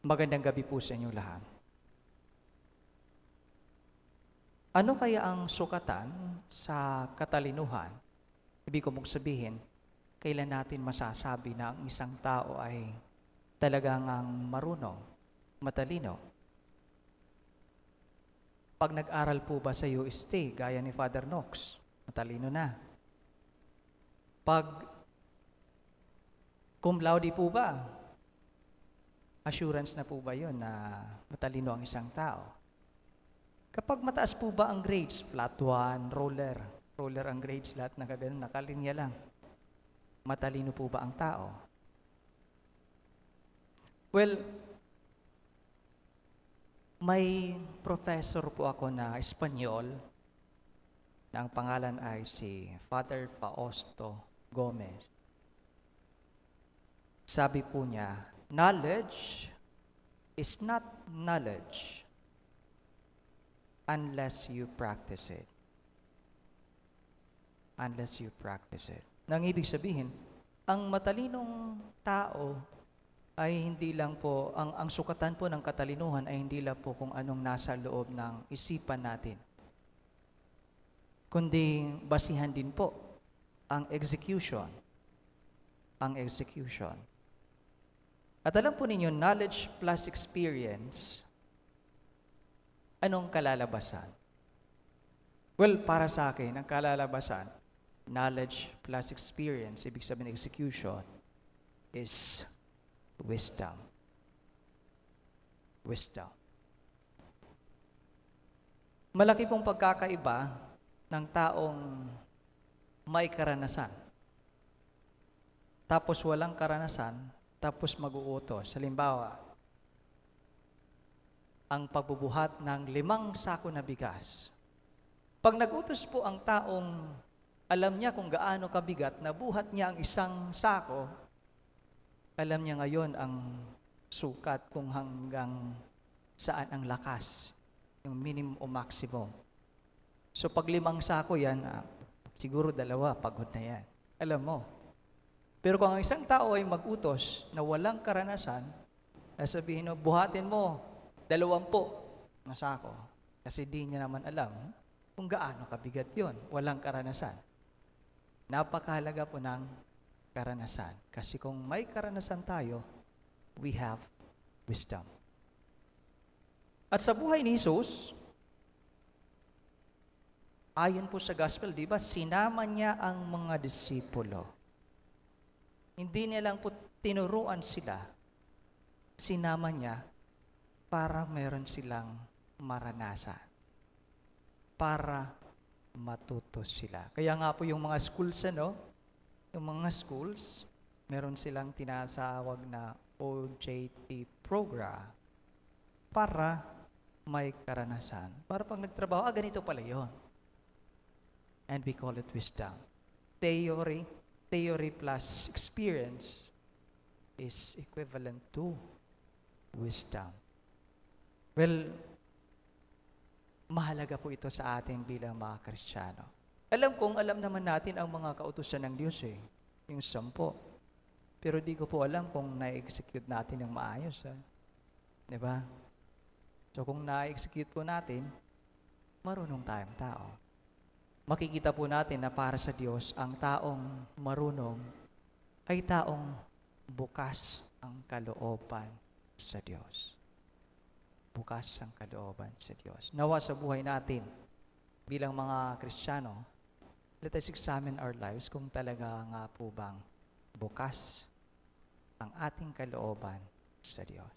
Magandang gabi po sa inyo lahat. Ano kaya ang sukatan sa katalinuhan? Ibig ko mong sabihin, kailan natin masasabi na ang isang tao ay talagang marunong, matalino? Pag nag-aral po ba sa UST, gaya ni Father Knox, matalino na. Pag cum laude po ba, assurance na po ba yun na matalino ang isang tao? Kapag mataas po ba ang grades, flat 1, roller ang grades, lahat na kagano'n, nakalinya lang. Matalino po ba ang tao? Well, may professor po ako na Espanyol, na ang pangalan ay si Father Fausto Gomez. Sabi po niya, knowledge is not knowledge unless you practice it. Unless you practice it. Nang ibig sabihin, ang matalinong tao ay hindi lang po, ang sukatan po ng katalinuhan ay hindi lang po kung anong nasa loob ng isipan natin, kundi basihan din po ang execution. Ang execution. At alam po ninyo, knowledge plus experience, anong kalalabasan? Well, para sa akin, ang kalalabasan, knowledge plus experience, ibig sabihin execution, is wisdom. Wisdom. Malaki pong pagkakaiba ng taong may karanasan, tapos walang karanasan, tapos mag-uutos. Halimbawa, ang pagbubuhat ng 5 sako na bigas. Pag nag-utos po ang taong alam niya kung gaano kabigat, nabuhat niya ang 1 sako, alam niya ngayon ang sukat kung hanggang saan ang lakas, yung minimum o maximum. So pag 5 sako yan, siguro 2, pagod na yan. Alam mo. Pero kung ang isang tao ay mag-utos na walang karanasan, sabihin mo, buhatin mo 20 na sako. Kasi di niya naman alam kung gaano kabigat yon, walang karanasan. Napakahalaga po ng karanasan. Kasi kung may karanasan tayo, we have wisdom. At sa buhay ni Jesus, ayon po sa gospel, di ba, sinama niya ang mga disipulo. Hindi niya lang po tinuruan sila, sinama niya para meron silang maranasan, para matuto sila. Kaya nga po yung mga schools, yung mga schools, meron silang tinatawag na OJT program para may karanasan. Para pag nagtrabaho, ganito pala yun. And we call it wisdom. Theory plus experience is equivalent to wisdom. Well, mahalaga po ito sa atin bilang mga Kristiyano. Alam naman natin ang mga kautusan ng Diyos yung 10. Pero di ko po alam kung na-execute natin ng maayos. Di ba? So kung na-execute po natin, marunong tayong tao. Makikita po natin na para sa Diyos, ang taong marunong ay taong bukas ang kalooban sa Diyos. Bukas ang kalooban sa Diyos. Nawa sa buhay natin, bilang mga Kristiyano, let us examine our lives kung talaga nga po bang bukas ang ating kalooban sa Diyos.